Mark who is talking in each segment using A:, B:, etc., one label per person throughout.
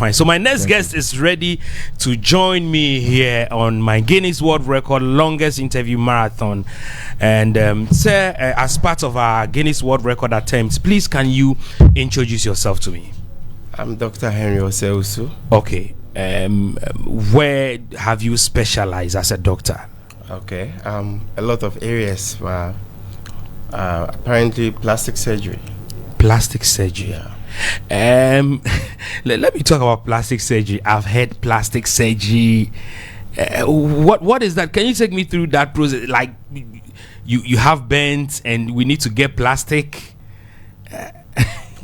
A: fine. So my next guest is ready to join me here on my Guinness World Record longest interview marathon. And sir, as part of our Guinness World Record attempts, please can you introduce yourself to me?
B: I'm Dr. Henry Oseusu.
A: Okay. Where have you specialized as a doctor?
B: Okay. A lot of areas. Apparently plastic surgery.
A: Plastic surgery.
B: Yeah.
A: Let me talk about plastic surgery. I've had plastic surgery. What is that? Can you take me through that process? Like you have burns and we need to get plastic.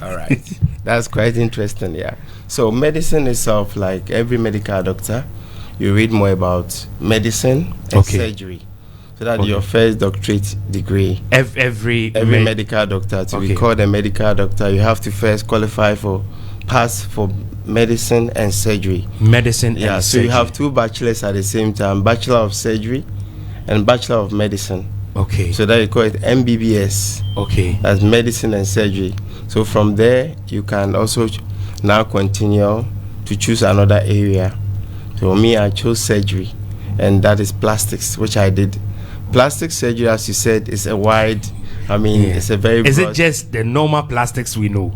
B: All right. That's quite interesting. Yeah. So medicine itself, like every medical doctor, you read more about medicine and surgery. So that's your first doctorate degree.
A: Every
B: medical doctor, to be called a medical doctor, you have to first qualify pass for medicine and surgery.
A: Medicine and
B: so
A: surgery.
B: You have two bachelors at the same time, Bachelor of Surgery and Bachelor of Medicine.
A: Okay.
B: So that you call it MBBS.
A: Okay.
B: That's medicine and surgery. So from there, you can also now continue to choose another area. So me, I chose surgery, and that is plastics, which I did. Plastic surgery, as you said, is a wide, it's a very broad.
A: Is it just the normal plastics we know?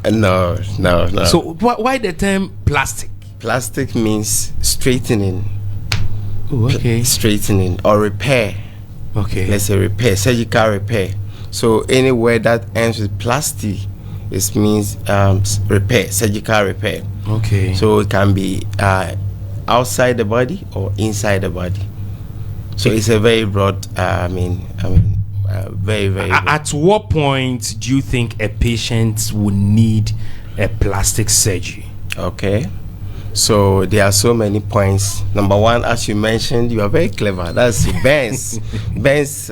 B: No.
A: So why the term plastic?
B: Plastic means straightening.
A: Oh, okay.
B: Straightening or repair.
A: Okay.
B: Let's say repair, surgical repair. So anywhere that ends with plastic, it means repair, surgical repair.
A: Okay.
B: So it can be outside the body or inside the body. So it's a very broad. Very, very.
A: At what point do you think a patient would need a plastic surgery?
B: Okay. So there are so many points. Number one, as you mentioned, you are very clever. That's burns. Burns.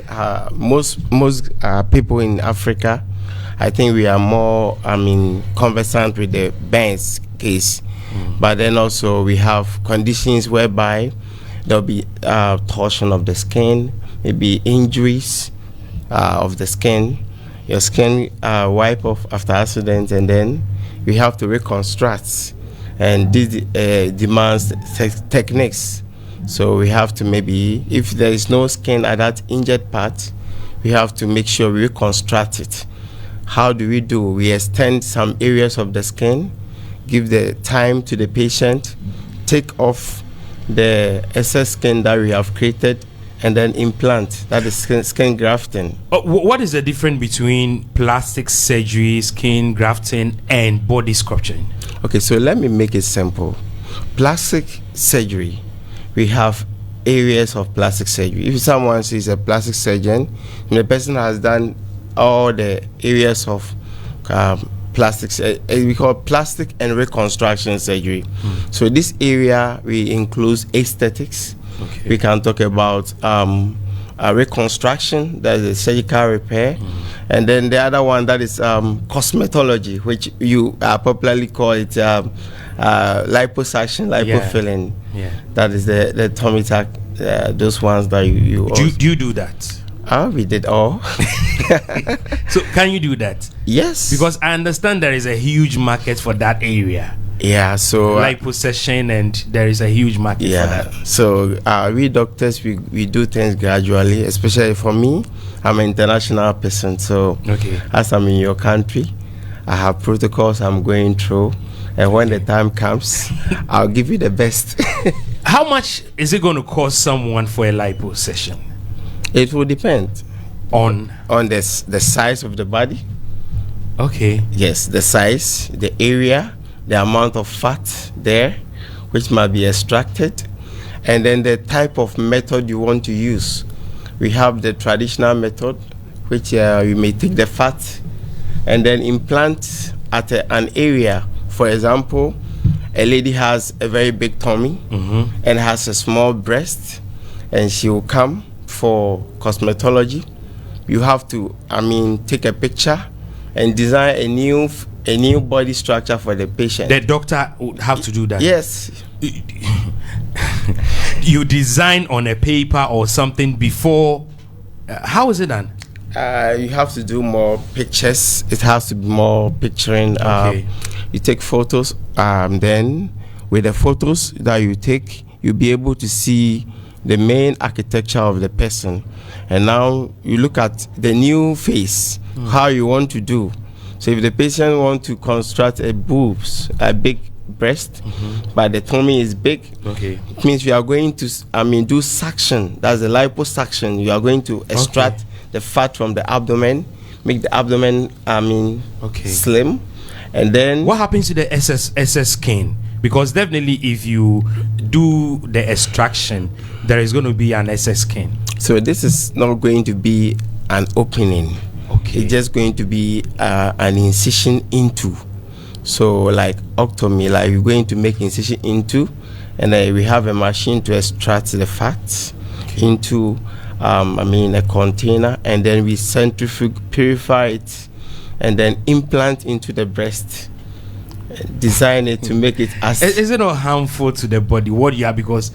B: Most people in Africa, I think we are more, conversant with the burns case. But then also we have conditions whereby there'll be torsion of the skin, maybe injuries of the skin. Your skin wipe off after accident, and then we have to reconstruct. And this demands techniques. So we have to maybe, if there is no skin at that injured part, we have to make sure we reconstruct it. How do? We extend some areas of the skin, give the time to the patient, take off the excess skin that we have created, and then implant. That is skin grafting.
A: What is the difference between plastic surgery, skin grafting, and body sculpting?
B: Okay, so let me make it simple. Plastic surgery, we have areas of plastic surgery. If someone sees a plastic surgeon, and the person has done all the areas of plastics, we call plastic and reconstruction surgery. So this area we include aesthetics. Okay. We can talk about reconstruction, that is surgical repair, and then the other one that is cosmetology, which you popularly call it liposuction, lipofilling.
A: Yeah.
B: That is the tummy tuck. Those ones that you
A: do you do that?
B: We did all.
A: So can you do that?
B: Yes.
A: Because I understand there is a huge market for that area.
B: Yeah, so
A: liposuction, and there is a huge market for that.
B: So we doctors, we do things gradually, especially for me. I'm an international person, so as I'm in your country, I have protocols I'm going through, and when the time comes, I'll give you the best.
A: How much is it going to cost someone for a lipo session?
B: It will depend
A: on
B: the size of the body.
A: Okay.
B: Yes, the size, the area, the amount of fat there, which might be extracted, and then the type of method you want to use. We have the traditional method, which you may take the fat and then implant at an area. For example, a lady has a very big tummy and has a small breast, and she will come for cosmetology. You have to, take a picture and design a new body structure for the patient.
A: The doctor would have to do that?
B: Yes.
A: You design on a paper or something before? How is it done?
B: You have to do more pictures. It has to be more picturing. You take photos. Then with the photos that you take, you'll be able to see the main architecture of the person. And now you look at the new face, how you want to do. So if the patient want to construct a boobs, a big breast, but the tummy is big, it means you are going to do suction. That's the liposuction. You are going to extract the fat from the abdomen, make the abdomen slim. And then
A: what happens to the SS skin? Because definitely if you do the extraction, there is going to be an SS skin.
B: So this is not going to be an opening. It's just going to be an incision into. So like octomy, like we're going to make incision into, and then we have a machine to extract the fat into a container, and then we centrifuge, purify it, and then implant into the breast. Design it to make it as.
A: Is it not harmful to the body? What you are, because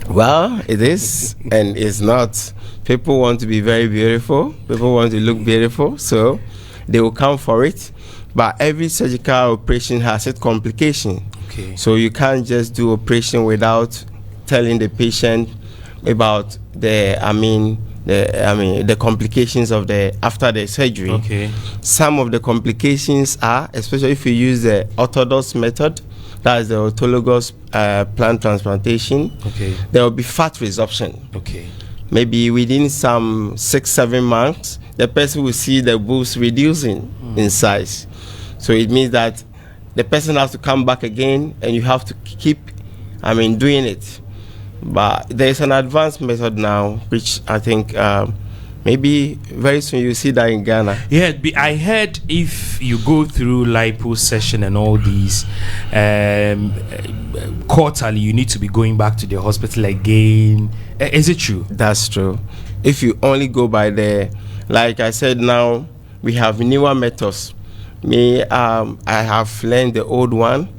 B: well, it is and it's not. People want to be very beautiful. People want to look beautiful, so they will come for it. But every surgical operation has its complication. So you can't just do operation without telling the patient about the complications of the after the surgery. Some of the complications are, especially if you use the orthodox method, that is the autologous plant transplantation, there will be fat resorption. Maybe within some 6-7 months, the person will see the boobs reducing in size. So it means that the person has to come back again, and you have to keep doing it. But there's an advanced method now, which I think maybe very soon you see that in Ghana.
A: Yeah, I heard if you go through liposuction and all these, quarterly you need to be going back to the hospital again. Is it true?
B: That's true. If you only go by the, like I said, now we have newer methods. I have learned the old one,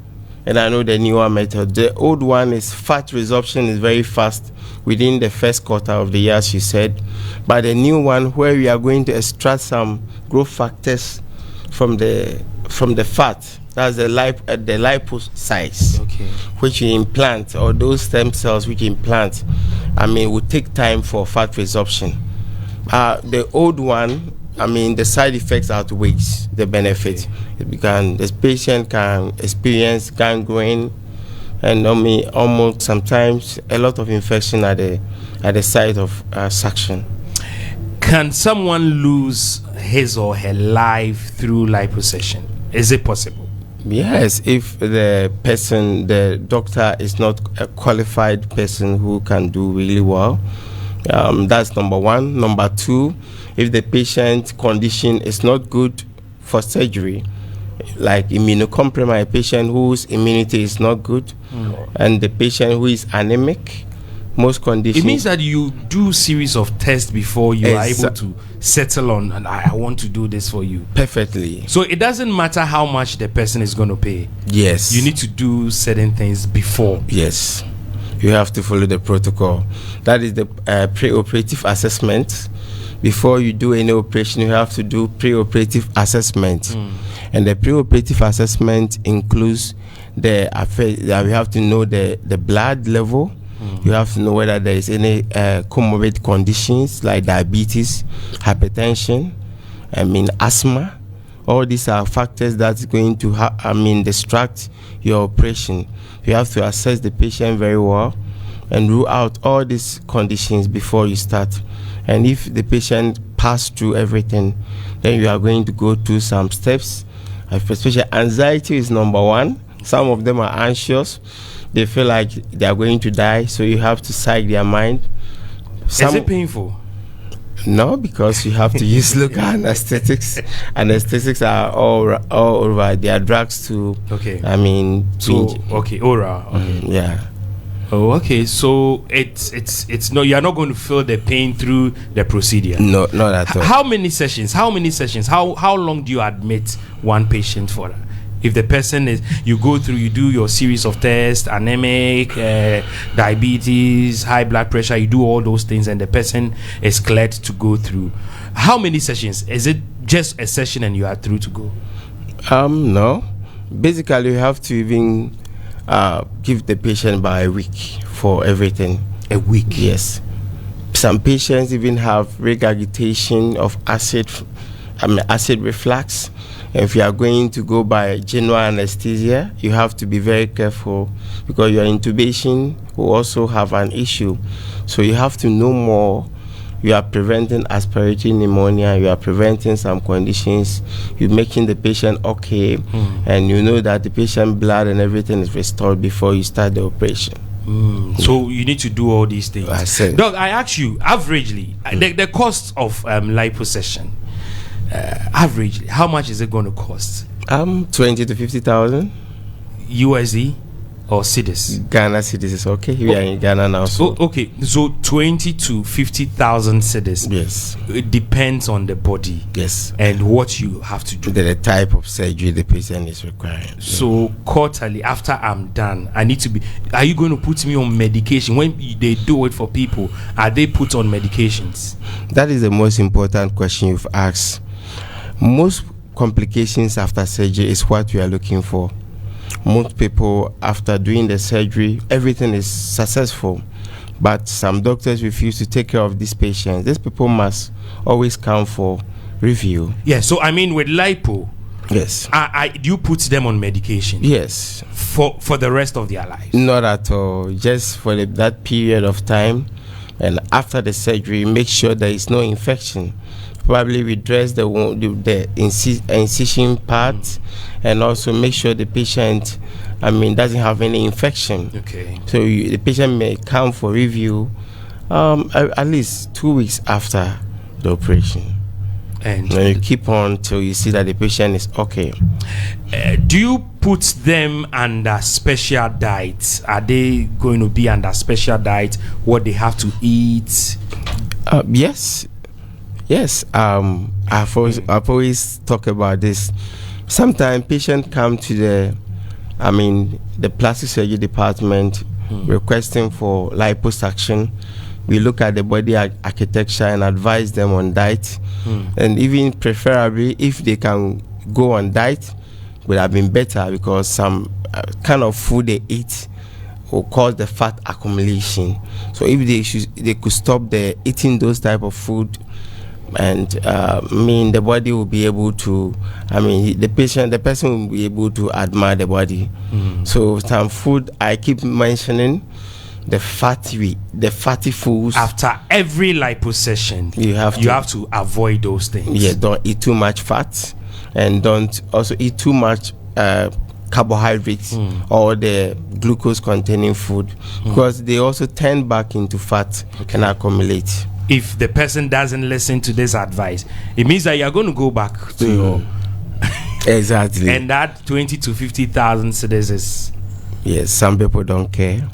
B: and I know the newer method. The old one is fat resorption is very fast within the first quarter of the year, as you said. But the new one, where we are going to extract some growth factors from the fat, that's the lipocytes, which you implant, or those stem cells which you implant, will take time for fat resorption. The old one, the side effects outweighs the benefit. The patient can experience gangrene and almost sometimes a lot of infection at the site of suction.
A: Can someone lose his or her life through liposuction? Is it possible?
B: Yes, if the doctor is not a qualified person who can do really well. That's number one. Number two, if the patient condition is not good for surgery, like immunocompromised patient whose immunity is not good, and the patient who is anemic, most conditions.
A: It means that you do series of tests before you are able to settle on, and I want to do this for you.
B: Perfectly. So
A: it doesn't matter how much the person is going to pay.
B: Yes.
A: You need to do certain things before.
B: Yes. You have to follow the protocol. That is the pre-operative assessment. Before you do any operation, you have to do pre-operative assessment. And the pre-operative assessment includes we have to know the blood level. You have to know whether there is any comorbid conditions like diabetes, hypertension, asthma. All these are factors that's going to distract your operation. You have to assess the patient very well and rule out all these conditions before you start. And if the patient passed through everything, then you are going to go through some steps. Especially anxiety is number one. Some of them are anxious. They feel like they are going to die, so you have to psych their mind.
A: Is it painful?
B: No, because you have to use local anesthetics. Anesthetics are all over. They are drugs to.
A: Oral.
B: Yeah.
A: Oh, okay. So it's no. You are not going to feel the pain through the procedure.
B: No, not at all.
A: How many sessions? How long do you admit one patient for? If the person is, you go through, you do your series of tests, anemic, diabetes, high blood pressure, you do all those things, and the person is cleared to go through. How many sessions? Is it just a session and you are through to go?
B: No. Basically, you have to even give the patient by a week for everything.
A: A week?
B: Yes. Some patients even have regurgitation of acid reflux. If you are going to go by general anesthesia, you have to be very careful because your intubation will also have an issue. So you have to know more. You are preventing aspirating pneumonia, you are preventing some conditions, you're making the patient okay, and you know that the patient blood and everything is restored before you start the operation.
A: So you need to do all these things.
B: I said.
A: Doc, I ask you, averagely, the cost of liposuction, averagely, how much is it going to cost?
B: 20 to 50,000
A: USD or cedis?
B: Ghana cedis is okay. We are in Ghana now. So.
A: Okay, so 20 to 50,000 cedis.
B: Yes.
A: It depends on the body.
B: Yes.
A: And what you have to do.
B: The type of surgery the patient is requiring.
A: So quarterly, after I'm done, I need to be. Are you going to put me on medication? When they do it for people, are they put on medications?
B: That is the most important question you've asked. Most complications after surgery is what we are looking for. Most people, after doing the surgery, everything is successful, but some doctors refuse to take care of these patients. These people must always come for review.
A: Yeah, so I mean with lipo,
B: yes,
A: do you put them on medication?
B: Yes.
A: For the rest of their lives?
B: Not at all, just for that period of time, and after the surgery, make sure there is no infection. Probably redress the wound, the incision part, and also make sure the patient, doesn't have any infection.
A: Okay.
B: So the patient may come for review at least 2 weeks after the operation. And you keep on till you see that the patient is okay.
A: Do you put them under special diets? Are they going to be under special diet? What they have to eat?
B: Yes. Yes, I've always talk about this. Sometimes patients come to the plastic surgery department requesting for liposuction. We look at the body architecture and advise them on diet. And even preferably, if they can go on diet, would have been better because some kind of food they eat will cause the fat accumulation. So if they could stop eating those type of food, and the body will be able to, the person will be able to admire the body. So some food I keep mentioning, the fatty foods.
A: After every liposuction, you have to avoid those things.
B: Yeah, don't eat too much fat, and don't also eat too much carbohydrates or the glucose containing food, because they also turn back into fat and accumulate.
A: If the person doesn't listen to this advice, it means that you're going to go back to your
B: exactly.
A: And that 20 to 50,000 cedis is.
B: Yes, some people don't care.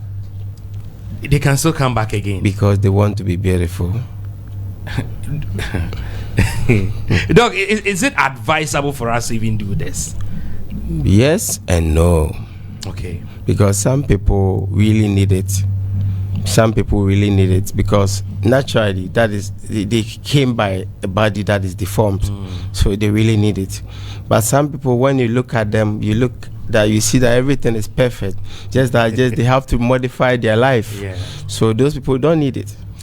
A: They can still come back again
B: because they want to be beautiful.
A: Doc, is it advisable for us to even do this?
B: Yes and no.
A: Okay.
B: Because some people really need it. Some people really need it because naturally they came by a body that is deformed, so they really need it. But some people, when you look at them, you see that everything is perfect, just they have to modify their life.
A: Yeah.
B: So those people don't need it.